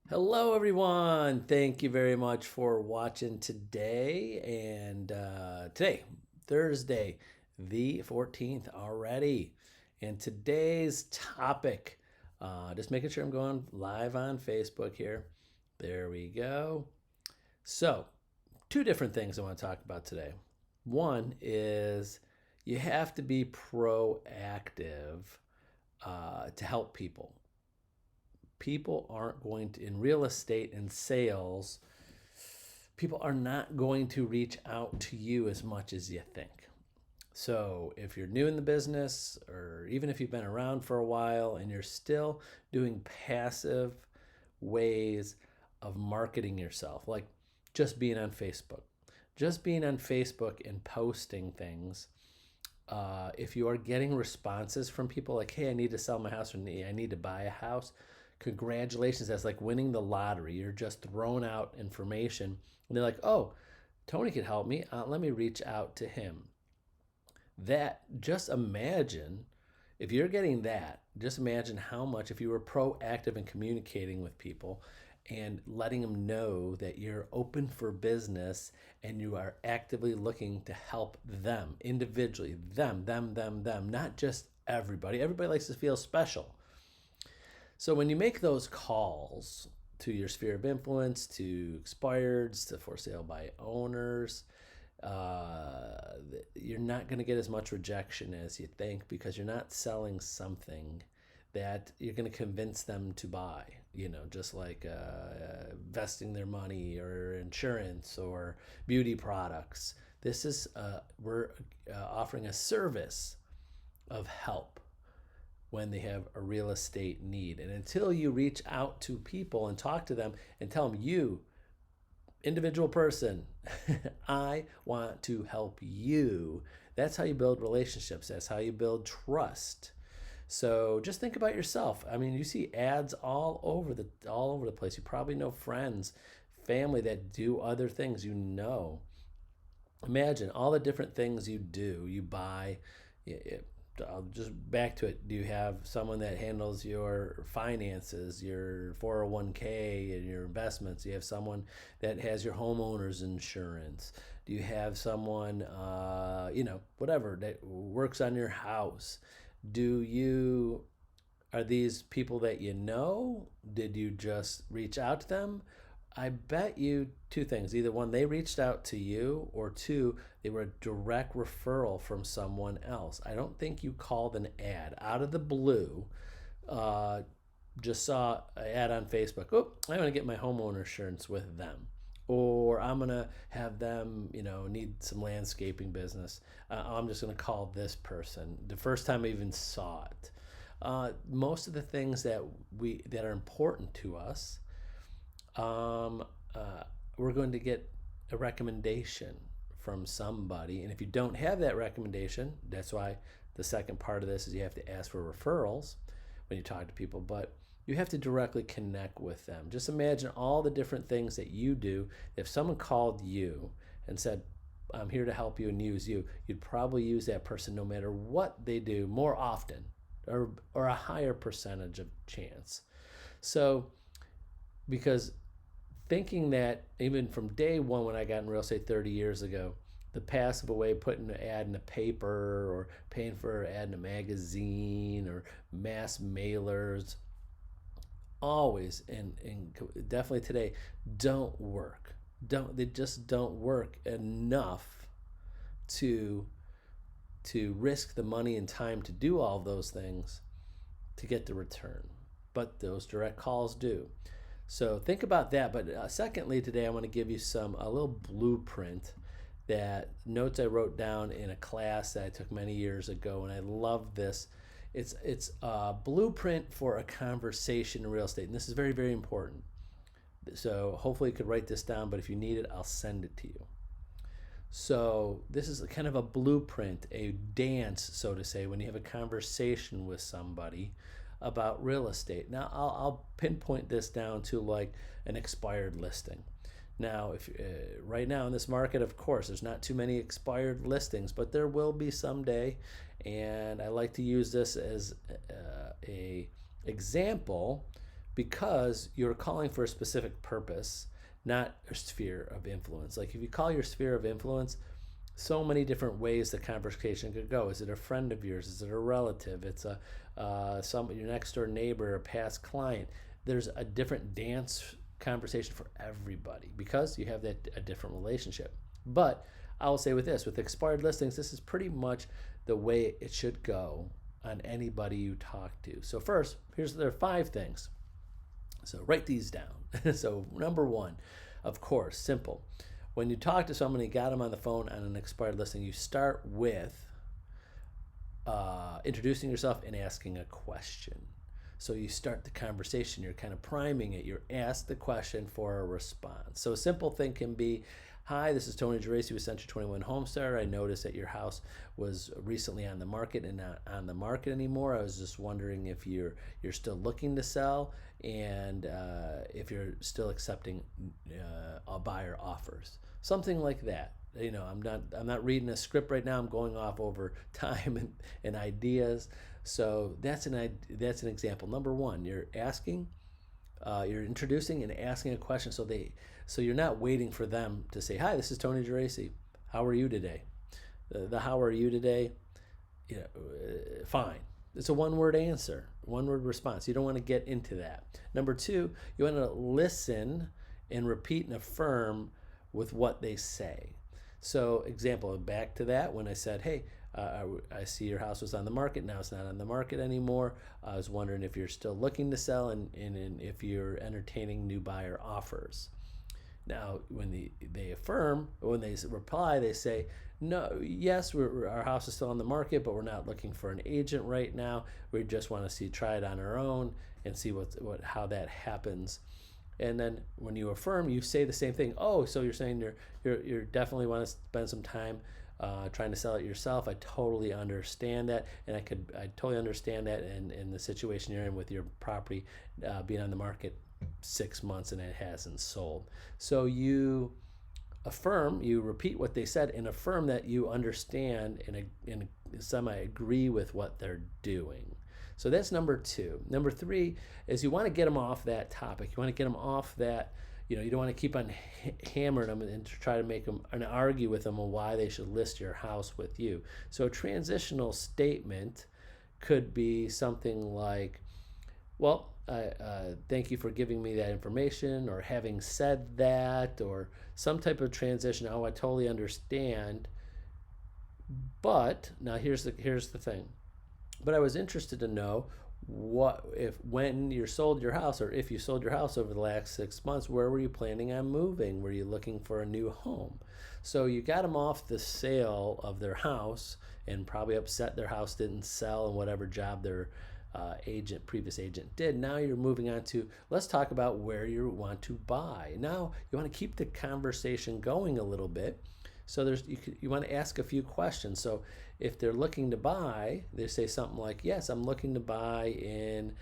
Hello, everyone. Thank you very much for watching today. And today, Thursday, the 14th already. And today's topic, just making sure I'm going live on Facebook here. There we go. So, two different things I want to talk about today. One is you have to be proactive to help people. People aren't going to, in real estate and sales, people are not going to reach out to you as much as you think. So if you're new in the business, or even if you've been around for a while and you're still doing passive ways of marketing yourself, like just being on Facebook, and posting things, if you are getting responses from people like, hey, I need to sell my house, or I need to buy a house, congratulations. That's like winning the lottery. You're just throwing out information, and they're like, oh, Tony could help me. Let me reach out to him. That, just imagine if you're getting that, just imagine how much if you were proactive in communicating with people and letting them know that you're open for business and you are actively looking to help them individually, them, not just everybody. Everybody likes to feel special. So when you make those calls to your sphere of influence, to expireds, to for sale by owners, you're not going to get as much rejection as you think, because you're not selling something that you're going to convince them to buy. Just like investing their money or insurance or beauty products. This is we're offering a service of help when they have a real estate need. And until you reach out to people and talk to them and tell them, you, individual person, I want to help you, that's how you build relationships. That's how you build trust. So just think about yourself. I mean, you see ads all over the place. You probably know friends, family that do other things. Imagine all the different things you do. You buy. I'll just back to it. Do you have someone that handles your finances, your 401k, and your investments? Do you have someone that has your homeowner's insurance? Do you have someone, whatever, that works on your house? Are these people that you know? Did you just reach out to them? I bet you two things. Either one, they reached out to you, or two, they were a direct referral from someone else. I don't think you called an ad out of the blue. Uh, just saw an ad on Facebook. Oh, I'm going to get my homeowner insurance with them. Or I'm going to have them, need some landscaping business. I'm just going to call this person. The first time I even saw it. Most of the things that are important to us, um, we're going to get a recommendation from somebody. And if you don't have that recommendation, that's why the second part of this is you have to ask for referrals when you talk to people, but you have to directly connect with them. Just imagine all the different things that you do. If someone called you and said, I'm here to help you and use you, you'd probably use that person no matter what they do more often, or a higher percentage of chance. So, because thinking that even from day one when I got in real estate 30 years ago, the passive way, putting an ad in a paper or paying for an ad in a magazine or mass mailers, always and definitely today, don't work. They just don't work enough to risk the money and time to do all those things to get the return. But those direct calls do. So think about that. But secondly, today I want to give you a little blueprint, that notes I wrote down in a class that I took many years ago, and I love this. It's a blueprint for a conversation in real estate, and this is very, very important. So hopefully you could write this down, but if you need it, I'll send it to you. So this is kind of a blueprint, a dance, so to say, when you have a conversation with somebody about real estate. Now, I'll pinpoint this down to like an expired listing. Now, if right now in this market, of course, there's not too many expired listings, but there will be someday. And I like to use this as a example, because you're calling for a specific purpose, not a sphere of influence. Like if you call your sphere of influence, so many different ways the conversation could go. Is it a friend of yours? Is it a relative? It's a your next door neighbor, a past client. There's a different dance conversation for everybody because you have a different relationship. But I will say with expired listings, this is pretty much the way it should go on anybody you talk to. So first, there are 5 things. So write these down. So number 1, of course, simple. When you talk to someone, you got them on the phone on an expired listing, you start with introducing yourself and asking a question. So you start the conversation, you're kind of priming it, you're asked the question for a response. So a simple thing can be, hi, this is Tony Geraci with Century 21 Homestar. I noticed that your house was recently on the market and not on the market anymore. I was just wondering if you're still looking to sell and if you're still accepting buyer offers. Something like that. I'm not reading a script right now. I'm going off over time and ideas. So that's an example. Number 1, you're introducing and asking a question. So you're not waiting for them to say, hi, this is Tony Geraci. How are you today? The how are you today? Fine. It's a one-word answer, one-word response. You don't want to get into that. Number 2, you want to listen and repeat and affirm with what they say. So example, back to that, when I said, hey, I see your house was on the market. Now it's not on the market anymore. I was wondering if you're still looking to sell and if you're entertaining new buyer offers. Now, when they affirm, when they reply, they say, no, yes, our house is still on the market, but we're not looking for an agent right now. We just want to try it on our own and see how that happens. And then when you affirm, you say the same thing. Oh, so you're saying you're definitely want to spend some time trying to sell it yourself. I totally understand that, and I totally understand that in the situation you're in with your property being on the market 6 months and it hasn't sold. So you affirm, you repeat what they said and affirm that you understand and semi-agree with what they're doing. So that's number 2. Number 3 is you want to get them off that topic. You want to get them off that, you don't want to keep on hammering them and try to make them and argue with them on why they should list your house with you. So a transitional statement could be something like, well, thank you for giving me that information, or having said that, or some type of transition. Oh, I totally understand. But now here's the thing. But I was interested to know when you sold your house, or if you sold your house over the last 6 months, where were you planning on moving? Were you looking for a new home? So you got them off the sale of their house and probably upset their house didn't sell and whatever job their previous agent did. Now you're moving on to, let's talk about where you want to buy. Now you want to keep the conversation going a little bit. So you want to ask a few questions. So if they're looking to buy, they say something like, yes, I'm looking to buy in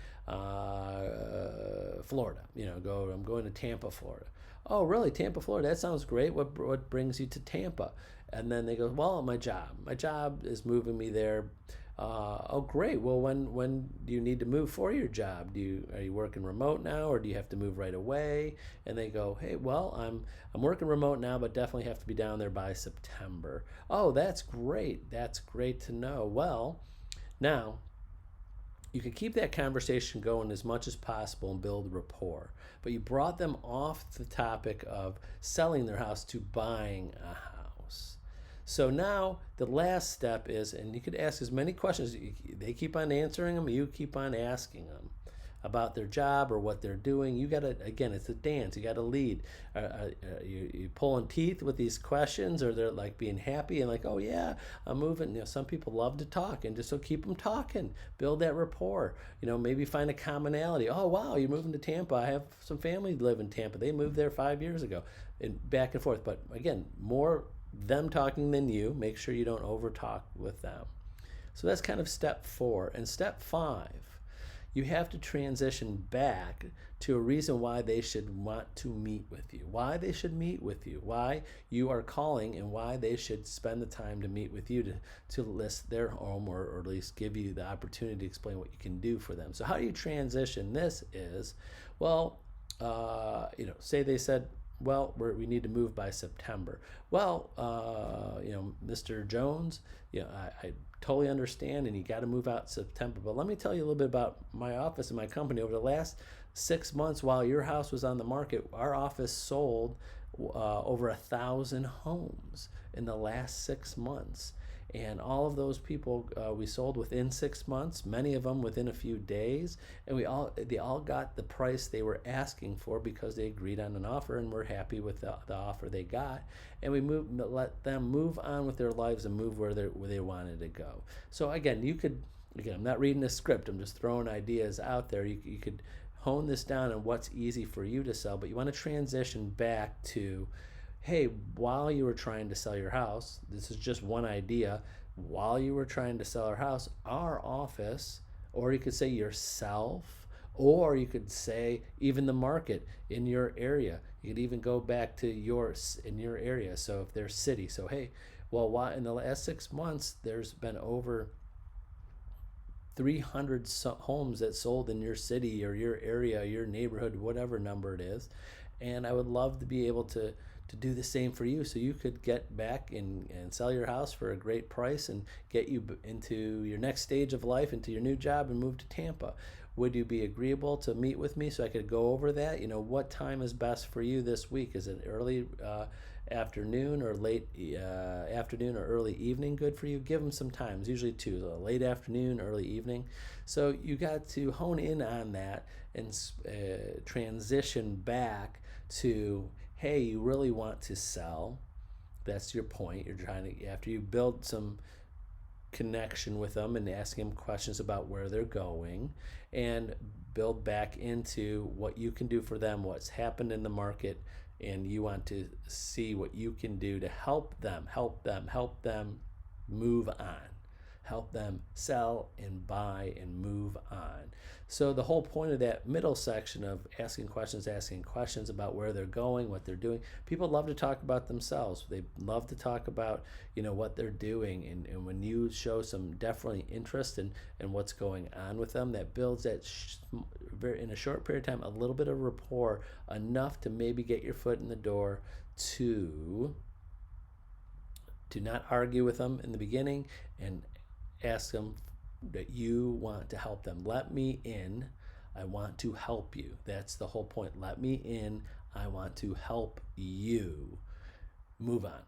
Florida. I'm going to Tampa, Florida. Oh, really? Tampa, Florida? That sounds great. What brings you to Tampa? And then they go, well, my job. My job is moving me there. Oh, great. Well, when do you need to move for your job? Are you working remote now, or do you have to move right away? And they go, hey, well, I'm working remote now, but definitely have to be down there by September. Oh, that's great. That's great to know. Well, now you can keep that conversation going as much as possible and build rapport. But you brought them off the topic of selling their house to buying a house. So now the last step is, and you could ask as many questions, they keep on answering them, you keep on asking them about their job or what they're doing. You got to, again, it's a dance, you got to lead. You pulling teeth with these questions, or they're like being happy and like, oh yeah, I'm moving. Some people love to talk, and just so keep them talking, build that rapport. Maybe find a commonality. Oh wow, you're moving to Tampa. I have some family that live in Tampa. They moved there 5 years ago, and back and forth. But again, more them talking than you. Make sure you don't over talk with them. So that's kind of step 4. And step 5, you have to transition back to a reason why they should want to meet with you, why they should meet with you, why you are calling, and why they should spend the time to meet with you to list their home, or at least give you the opportunity to explain what you can do for them. So how do you transition this is, Well, say they said, well, we need to move by September. Well, Mr. Jones, I totally understand, and you got to move out in September. But let me tell you a little bit about my office and my company. Over the last 6 months, while your house was on the market, our office sold over 1,000 homes in the last 6 months. And all of those people we sold within 6 months, many of them within a few days, and they all got the price they were asking for because they agreed on an offer and were happy with the offer they got. And let them move on with their lives and move where they wanted to go. So again, I'm not reading a script. I'm just throwing ideas out there. You could hone this down on what's easy for you to sell, but you want to transition back to, hey, while you were trying to sell your house, this is just one idea. While you were trying to sell our house, our office, or you could say yourself, or you could say even the market in your area. You could even go back to in your area. So if there's city, so hey, well, in the last 6 months, there's been over 300 homes that sold in your city or your area, your neighborhood, whatever number it is. And I would love to be able to do the same for you, so you could get back and sell your house for a great price and get you into your next stage of life, into your new job, and move to Tampa. Would you be agreeable to meet with me so I could go over that? What time is best for you this week? Is it early afternoon or late afternoon or early evening good for you? Give them some times, usually two, so late afternoon, early evening. So you got to hone in on that and transition back to, hey, you really want to sell. That's your point. You're trying to, after you build some connection with them and asking them questions about where they're going, and build back into what you can do for them, what's happened in the market, and you want to see what you can do to help them move on, help them sell and buy and move on. So the whole point of that middle section of asking questions about where they're going, what they're doing, people love to talk about themselves. They love to talk about what they're doing, and when you show some definitely interest in what's going on with them, that builds that in a short period of time a little bit of rapport, enough to maybe get your foot in the door to not argue with them in the beginning, and ask them that you want to help them. Let me in. I want to help you. That's the whole point. Let me in. I want to help you move on.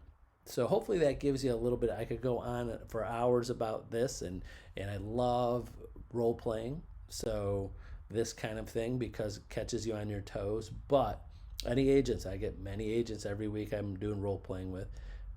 So hopefully that gives you a little bit. I could go on for hours about this, and I love role playing. So this kind of thing, because it catches you on your toes. But any agents, I get many agents every week I'm doing role playing with.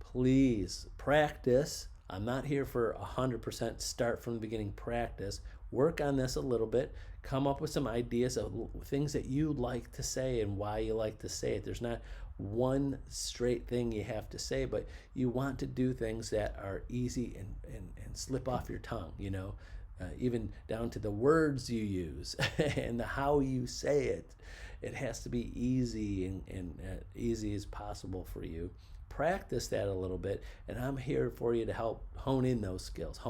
Please practice. I'm not here for 100% start from the beginning. Practice. Work on this a little bit. Come up with some ideas of things that you like to say and why you like to say it. There's not one straight thing you have to say, but you want to do things that are easy and slip off your tongue, even down to the words you use and how you say it. It has to be easy and easy as possible for you. Practice that a little bit, and I'm here for you to help hone in those skills,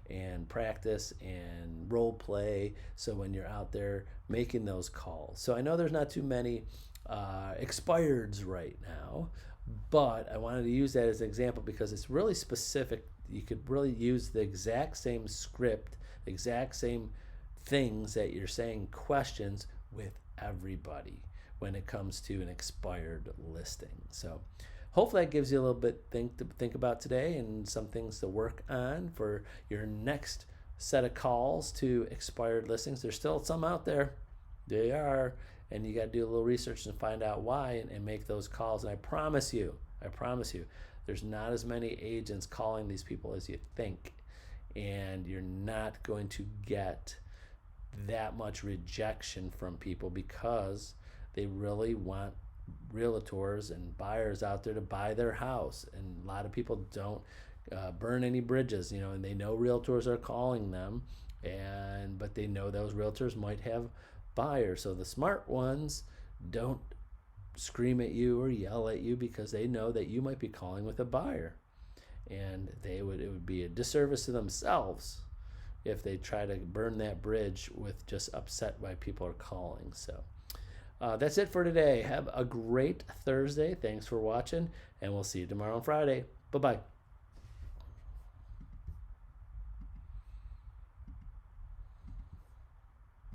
and practice and role play, so when you're out there making those calls. So I know there's not too many expireds right now, but I wanted to use that as an example because it's really specific. You could really use the exact same script, the exact same things that you're saying, questions, with everybody when it comes to an expired listing. So hopefully that gives you a little bit to think about today, and some things to work on for your next set of calls to expired listings. There's still some out there. They are. And you got to do a little research and find out why, and make those calls. And I promise you, there's not as many agents calling these people as you think. And you're not going to get that much rejection from people, because they really want realtors and buyers out there to buy their house. And a lot of people don't burn any bridges, and they know realtors are calling them, but they know those realtors might have buyers. So the smart ones don't scream at you or yell at you, because they know that you might be calling with a buyer, and it would be a disservice to themselves if they try to burn that bridge with just upset by people are calling. So that's it for today. Have a great Thursday. Thanks for watching, and we'll see you tomorrow on Friday. Bye-bye.